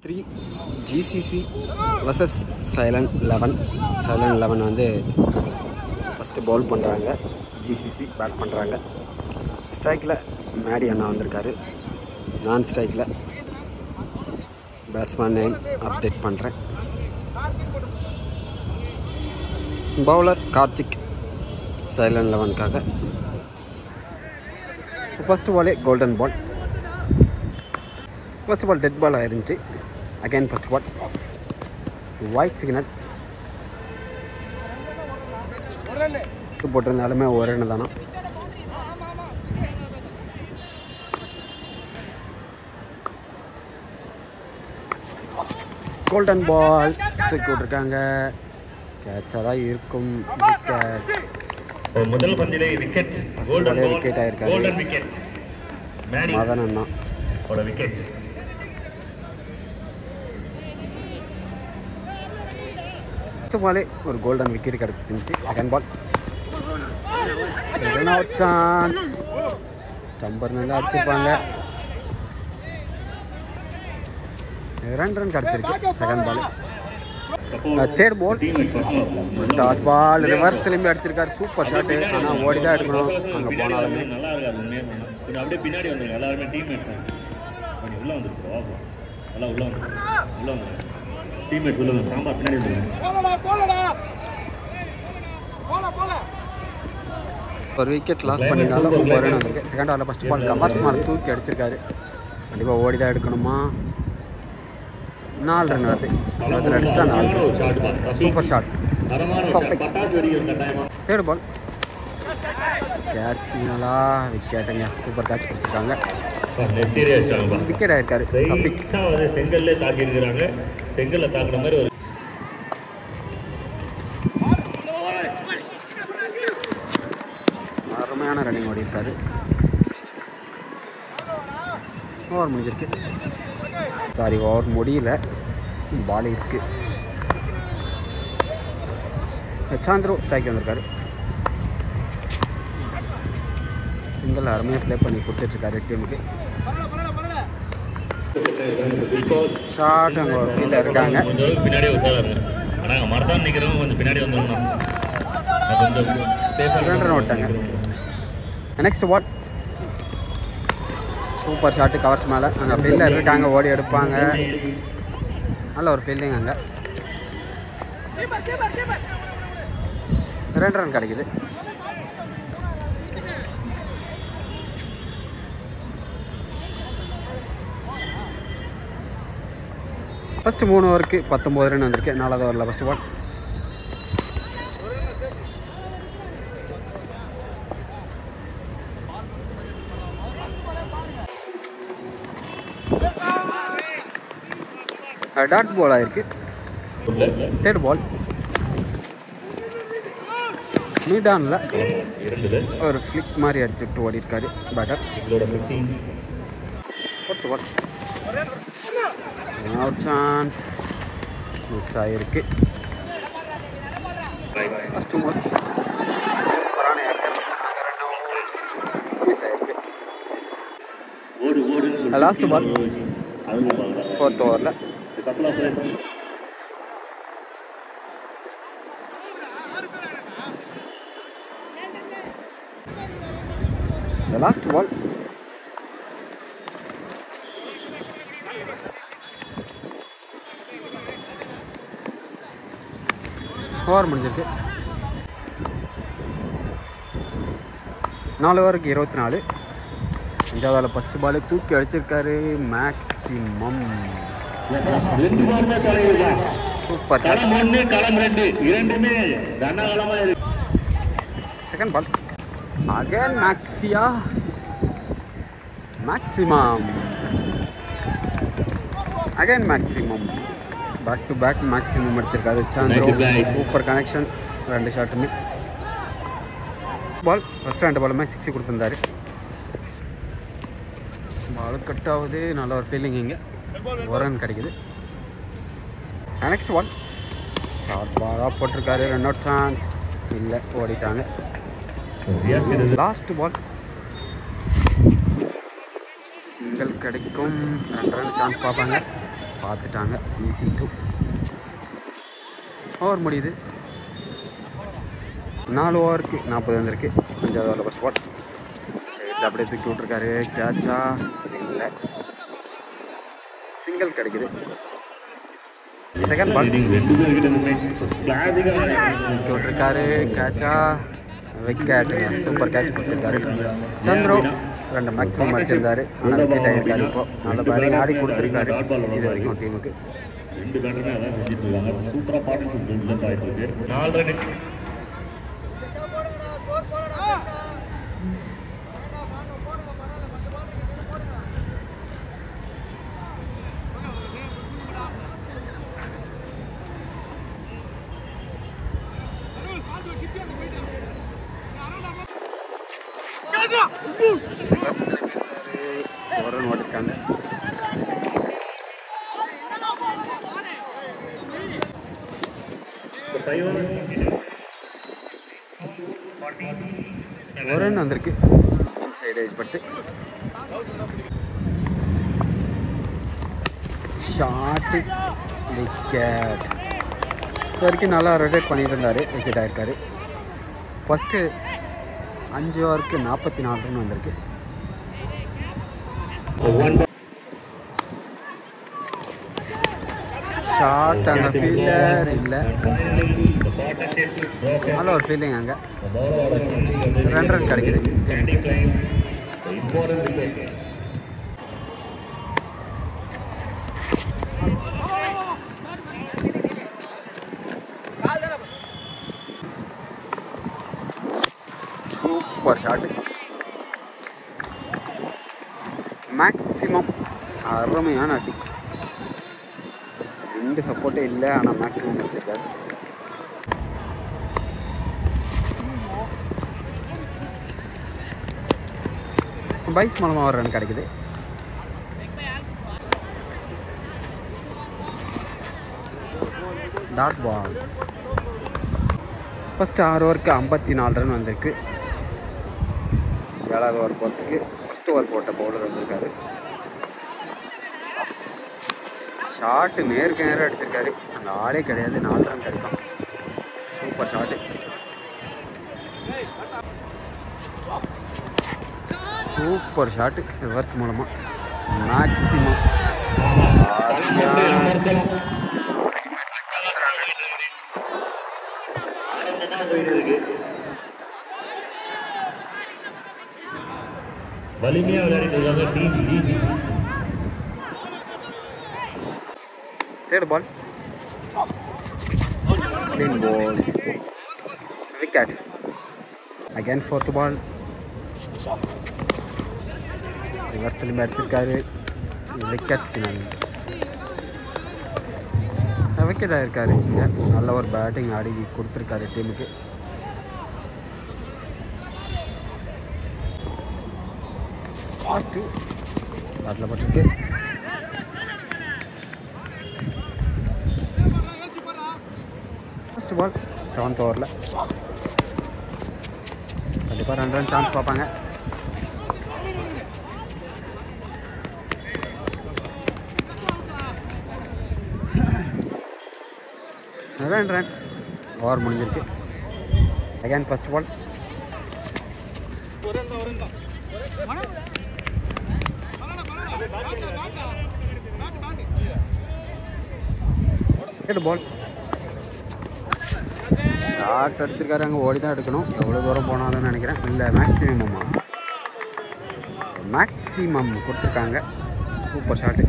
3 GCC vs Silent 11. Silent 11 வந்து first Pavul பண்ணுறாங்க. GCC bad பண்ணுறாங்க. ஸ்ட்ரைக்கில் மேடி அண்ணா வந்திருக்காரு. நான் ஸ்ட்ரைக்கில் பேட்ஸ்மேன் நேம் அப்டேட் பண்ணுறேன். பவுலர் கார்த்திக் Silent 11க்காக. ஃபஸ்ட்டு பாலே golden ball. First ball dead ball ஆயிருந்துச்சு. Again first ball wide signal போட்டிருந்தாலுமே ஒரு ரன் தானே. கோல்டன் பால் தூக்கி விட்டுருக்காங்க. கேட்சாக தான் இருக்கும். முதல் பந்திலே விக்கெட் விக்கெட் ஆயிருக்காரு மதன் அண்ணா. விக்கெட் ஃபஸ்ட்டு பாலே ஒரு கோல்டன் விக்கெட் கிடச்சிருந்துச்சு. செகண்ட் பால் சான்ஸ் ஸ்டம்பர் நல்லா அடிச்சிருப்பாங்க. 2 ரன் கிடச்சிருக்கு. Second ball third ball dot ball reverse திரும்பி அடிச்சிருக்காரு. Super shot. ஆனால் ஓடி தான் எடுக்கணும். அங்கே போனாலுமே நல்லா இருக்காது. அப்படியே பின்னாடி வந்துருங்க எல்லாருமே டீம்மேட்ஸ். உள்ள வந்துருக்கோம். நல்லா உள்ள வந்து டீம்மேட்ஸ் உள்ள வந்து சாம்பார் பின்னாடி வந்துருங்க. ஒரு விக்கெட் லாஸ் பண்ணியிருந்தாலும் ஒரு ரன் வந்திருக்கு. செகண்ட் பாலில் ஃபஸ்ட் பால் கமர்ஸ் மேலே தூக்கி அடிச்சிருக்காரு. கண்டிப்பாக ஓடி தான் எடுக்கணுமா. 4 ரன் வருது. அதில் அடிச்சுட்டா 4 run. Super shot. Third ball catch நல்லா விக்கெட்டுங்க. சூப்பர் கேட்ச் பிடிச்சிருக்காங்க. விக்கெட் ஆயிருக்காரு. செங்கல்ல தாக்கி இருக்கிறாங்க. செங்கல்ல தாக்குற மாதிரி ஒரு அருமையான ரன்னிங் ஓடி இருக்காரு. ஓவர் முடிஞ்சிருக்கு. சாரி, ஓவர் முடியல. பால் இருக்கு. சாந்திரு ஸ்ட்ரைக் வந்திருக்காரு. சிங்கிள் அருமையாக ப்ளே பண்ணி கொடுத்துட்ருக்காரு டீமுக்கு. ஷார்ட் அங்கே ஒரு ஃபீல்டில் இருக்காங்க. பின்னாடியே உட்காருங்க. ஆனால் மரத்தான் நிற்கிறவங்க கொஞ்சம் பின்னாடி வந்துடணும். 2 ரன் ஓட்டாங்க. Next ball super shot covers மேலே. அங்கே ஃபீல்டில் இருக்காங்க. ஓடி எடுப்பாங்க. நல்ல ஒரு ஃபீல்டிங். அங்கே 2 ரன் கிடைக்குது. ஃபஸ்ட்டு 3 ஓவருக்கு 19 ரன் வந்திருக்கு. 4வது ஓவரில் ஃபஸ்ட்டு பால் டாட் பால் ஆயிருக்கு. தேர்ட் பால் மீடானில் ஒரு ஃப்ளிக் மாதிரி அடிச்சுட்டு ஓடி இருக்காரு batter. Fourth ball chance miss ஆகிருக்கு. ஃபஸ்ட்டு பால் மிஸ் ஆகிருக்கு. லாஸ்ட் பால் 4th ஓவரில் லாஸ்ட் பால் ஓவர் முடிஞ்சிருக்கு. 4 ஓவருக்கு 24. 5வது ஃபஸ்ட்டு பால் தூக்கி அடிச்சிருக்காரு. Maximum super. Second ball again maximum again maximum back to back maximum அடிச்சிருக்காரு. சாந்திரு சூப்பர் கனெக்ஷன். 2 ஷாட்டுமே பால். ஃபஸ்ட் 2 பாலுமே 6 கொடுத்துருந்தாரு. பால் கட் ஆகுது. நல்ல ஒரு ஃபீலிங். இங்கே ஒரு ரன் கிடைக்குது. நெக்ஸ்ட் பால் ஷார்ட் பாலாக போட்டிருக்காரு. 2 அவுட் சான்ஸ் இல்லை, ஓடிட்டாங்க. லாஸ்ட் பால் சிங்கிள் கிடைக்கும். 2 ரன் சான்ஸ் பார்ப்பாங்க. பார்த்துட்டாங்க. ஈஸி 2 ஓவர் முடியுது. 4 ஓவருக்கு 40 வந்திருக்கு. 5வது ஓவரில் ஃபஸ்ட் பால் அப்படியே தூக்கி விட்ருக்காரு. கேட்சா இல்லை, சிங்கிள் கிடைக்குது. செகண்ட் பால் விட்டுருக்காரு. கேட்சா விக்கெட். சூப்பர் கேட்ச் கொடுத்துருக்காரு. சந்திரு 2 மேக்ஸிமம் அடிச்சிருந்தாரு. ஆனால் விக்கெட் ஆகிருக்காரு. இப்போ நல்ல பேட்டிங் ஆடி கொடுத்துருக்காரு இது வரைக்கும் டீமுக்கு. 2 பேட்டருமே அதான் செஞ்சுட்டு இருக்காங்க. சூப்பராக பார்ட்னர்ஷிப் ரெண்டு ஆகிட்டு இருக்கு. 4 ரன். ஒரு ரன் ஓட்டிருக்காங்க. ஒரு ரன் வந்திருக்கு. சைடு ஏஜ் பட்டு ஷாட்டு விக்கெட். இது வரைக்கும் நல்லா ரொட்டேட் பண்ணிட்டு இருந்தார். விக்கெட் ஆகிருக்காரு. ஃபஸ்ட்டு 5 ஓவருக்கு 44 ரன் வந்திருக்கு. ஷார்ட் அந்த ஃபீல்டர் இல்லை. நல்ல ஒரு ஃபீல்டிங் அங்கே. 2 ரன் கிடைக்குது. Super shot. மேக்ஸிமம் அருமையான அடி. 2 சப்போர்ட்டே இல்லை, ஆனால் மேக்ஸிமம் வச்சுருக்காரு. பைஸ் மூலமாக ஒரு ரன் கிடைக்குது. Dot ball. ஃபஸ்ட்டு 6 ஓவருக்கு 54 ரன் வந்திருக்கு. 7வது ஓவர் போகிறதுக்கு ஃபஸ்ட் ஓவர் போட்ட பவுலர் வந்திருக்காரு. ஷாட்டு நேருக்கு நேரம் அடிச்சிருக்காரு. அந்த ஆளே கிடையாது. 4 ரன் கிடைக்கும். Super shot. Super shot. Reverse மூலமாக மேக்ஸிமம் வலிமையாக விளையாடிட்டு இருக்காங்க team league. Third ball clean ball. Wicket. Again 4th ball. Reverse திரும்பி அடிச்சிருக்காரு. Wicket spinner. விக்கெட் ஆகிருக்காரு. இங்கே நல்ல ஒரு பேட்டிங் ஆடி கொடுத்துருக்காரு டீமுக்கு. ஃபாஸ்ட்டு அதில் பட்டிருக்கு. ஃபஸ்ட் பால் 7th ஓவரில் கண்டிப்பாக 2 ரன் சான்ஸ் பார்ப்பாங்க. ரன் ஓவர் முடிஞ்சிருக்கு. Again first ball. Second ball. Short அடிச்சிருக்காரு. அங்கே ஓடி தான் எடுக்கணும். எவ்வளோ தூரம் போனாலும் நினைக்கிறேன். இல்லை, மேக்ஸிமம் கொடுத்துருக்காங்க. Super shot.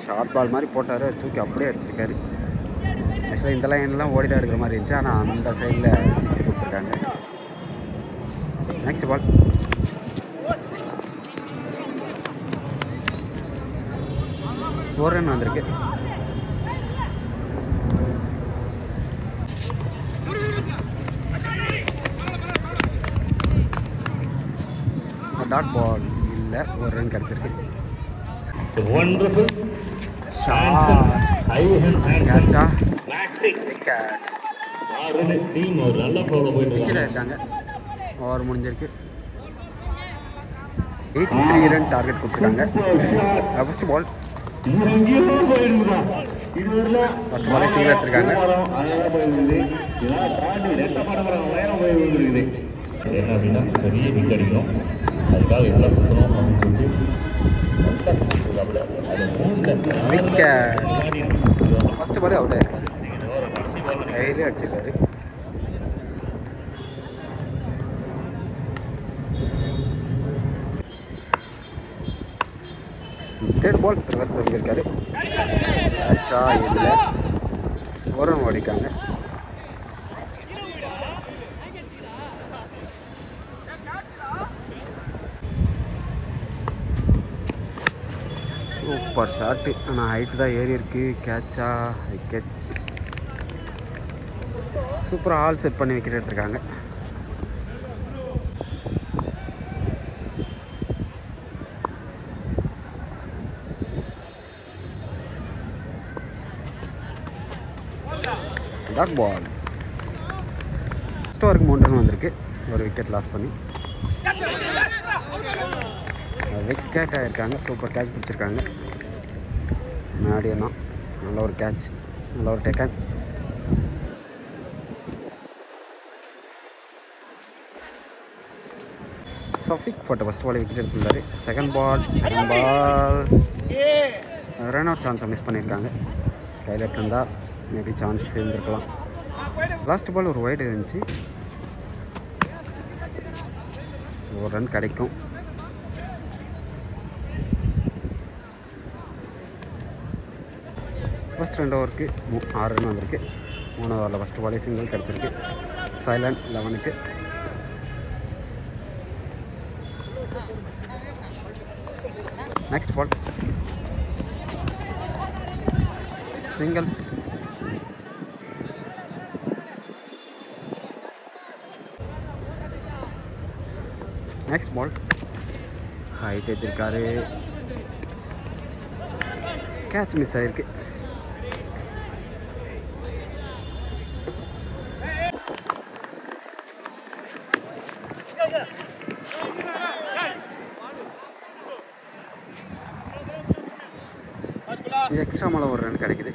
ஷார்ட் பால் மாதிரி போட்டார். தூக்கி அப்படியே அடிச்சிருக்காரு. ஆக்சுவலாக இந்த லைன்லாம் ஓடி தான் எடுக்கிற மாதிரி இருந்துச்சு. ஆனால் அந்த சைடில் 6 கொடுத்துருக்காங்க. Next ball. ஒரு ரன் வந்திருக்கு. டாட் பால் இல்லை, ஒரு ரன் கிடச்சிருக்கு. இருக்காங்க. ஓவர் முடிஞ்சிருக்கு. 83 ரன் டார்கெட் கொடுத்துருக்காங்க. ஃபர்ஸ்ட் பால் சிங்கிள் எடுத்திருக்காங்க. என்ன அப்படின்னா பெரிய ஹிட் அடிக்கும், அதுக்காக எவ்வளோ கொடுத்தணும் அப்படின்னு ஃபர்ஸ்ட் பால் அவுட் ஆயிருக்காரு. கையிலே அடிச்சிருக்காரு. தேர்ட் பால் ரிவர்ஸ் இருக்காரு. ஆச்சா இதில் ஒரு ரன் ஓடிக்காங்க. Super shot. ஆனால் ஹைட்டு தான் ஏறி இருக்கு. கேட்சா விக்கெட். சூப்பராக ஆல் செட் பண்ணி விக்கெட் எடுத்திருக்காங்க. Dot ball. ஃபஸ்ட் ஓவருக்கு 3 ரன் வந்திருக்கு. ஒரு விக்கெட் லாஸ் பண்ணி விக்கெட் ஆகிருக்காங்க. சூப்பர் கேட்ச் பிடிச்சிருக்காங்க. மேடியனா நல்ல ஒரு கேட்ச், நல்ல ஒரு டேக்கன். சஃபிக் போட்ட ஃபஸ்ட் பால் விக்கெட் எடுத்துருந்தாரு. செகண்ட் பால் ரன் அவுட் சான்ஸை மிஸ் பண்ணியிருக்காங்க. கையில் இருந்தால் மேபி சான்ஸ் இருந்திருக்கலாம். லாஸ்ட் பால் ஒரு வைடு இருந்துச்சு. ஒரு ரன் கிடைக்கும். ஃபஸ்ட் 2 ஓவருக்கு 6 ரன் வந்திருக்கு. 3 ஓவரில் ஃபஸ்ட் பாலே சிங்கிள் கிடச்சிருக்கு. சைலண்ட் 11க்கு. Next ball single. Next ball height எடுத்திருக்காரு. கேட்ச் மிஸ் ஆகிருக்கு. இது எக்ஸ்ட்ரா மேலே ஒரு ரன் கிடைக்குது.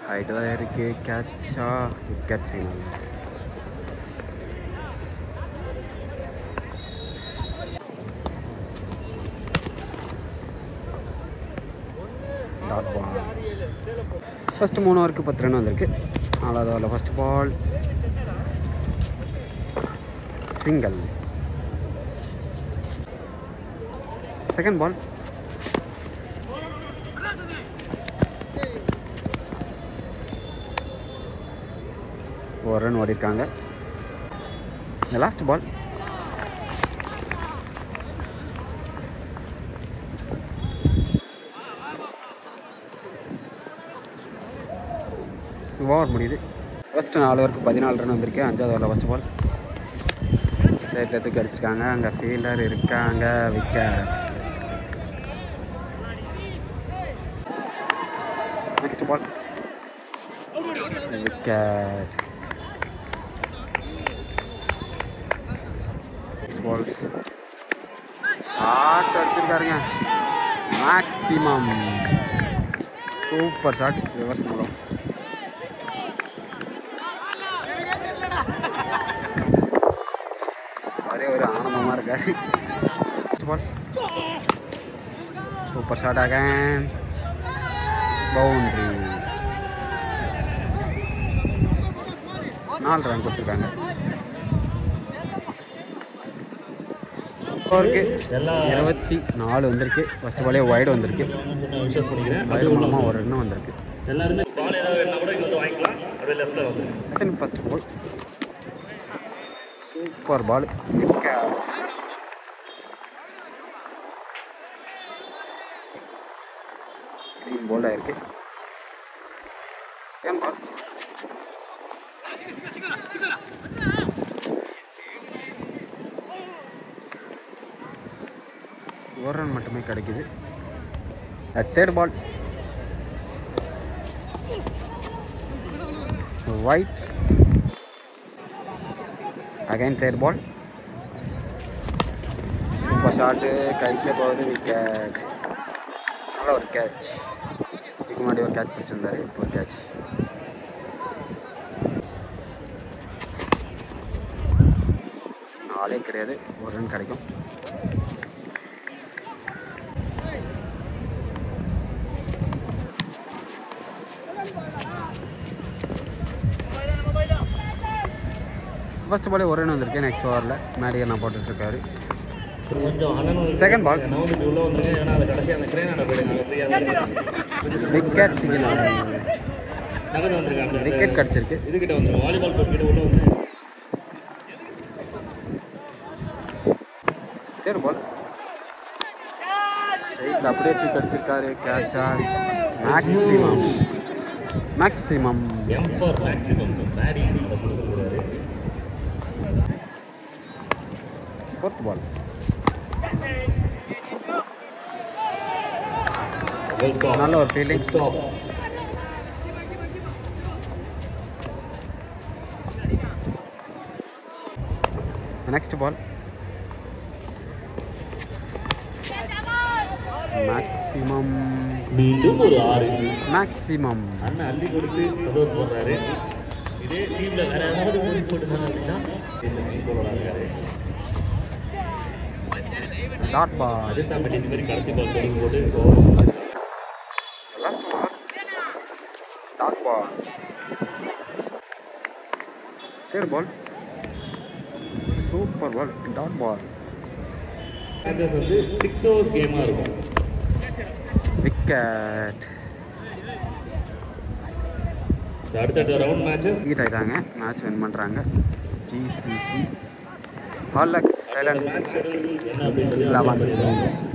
ஹைட்டு தான் இருக்கு. கேட்சா wicket signal. Dot ball. First 3 ஓவருக்கு 10 ரன் வந்திருக்கு. 4வது ஓவரில் first ball single. Second ball ஒரு ரன் ஓடிருக்காங்க. இந்த லாஸ்ட் பால் ஓவர் முடியுது. ஃபஸ்ட்டு 4 ஓவருக்கு 14 ரன் வந்திருக்கு. 5வது ஓவரில் ஃபஸ்ட் பால் சைடில் தூக்கி அடிச்சிருக்காங்க. அங்கே ஃபீல்டர் இருக்காங்க. Wicket. Next ball wicket. Next ball shot அடிச்சிருக்காருங்க. Maximum super shot. ரிவர்ஸ் மூலம் ஒரே ஒரு ஆனந்தமாக இருக்காரு. சூப்பர் ஷாட் ஆக பவுண்ட்ரி. 4 ரன் கொடுத்துருக்காங்க. ஓவருக்கு 24 வந்திருக்கு. ஃபஸ்ட் பாலே வைடு வந்திருக்கு. வைடு மூலமாக ஒரு ரன் வந்திருக்கு. எல்லாருமே பால் ஏதாவது வேணா கூட இங்கே வந்து வாங்கிக்கலாம். அப்படியே லெஃப்ட்டில் வந்து second first ball super ball. Wicket. Bowled ஆயிருக்கு. செகண்ட் பால் ஒரு ரன் மட்டுமே கிடைக்குது. Third ball wide. Again third ball. Super shot, கைக்கே போகுது, விக்கெட். நல்ல ஒரு கேட்ச். இதுக்கு முன்னாடி ஒரு கேட்ச் பிடிச்சிருந்தாரு, ஒரு கேட்ச். ஆளே கிடையாது, ஒரு ரன் கிடைக்கும். ஃபர்ஸ்ட் பாலே ஒரு ரன் வந்திருக்கு. நெக்ஸ்ட் ஓவரில் மேடிகர் நான் போட்டுட்ருக்காரு. Second ball wicket. விக்கெட் கிடச்சிருக்கு. தேர்ட் பால் அப்படியே தூக்கி அடிச்சிருக்காரு. கேட்சா மேக்ஸிமம் மேக்ஸிமம் ஃபோர்த் பால் நல்ல ஒரு ஃபீலிங். நெக்ஸ்ட் பால் மேக்ஸிமம். மீண்டும் ஒரு 6 மேக்ஸிமம். அண்ணன் அள்ளி கொடுத்து சந்தோஷம் போடுறாரு. இதே டீம்ல வேற யாராவது ஓடி போட்டுனாங்க அப்படின்னா டாட் பால். அதுதான் மெட்டிஸ் மாதிரி கடைசி பால் சொல்லி போட்டு last over dot ball. Third ball super ball, dot ball. Matches வந்து 6 ஓவர்ஸ் கேமாக இருக்கும். விக்கெட். அடுத்த ரவுண்ட் மேட்சஸ் ஹீட் ஆகிட்டாங்க, மேட்ச் வின் பண்ணுறாங்க GCC. All luck silent 11.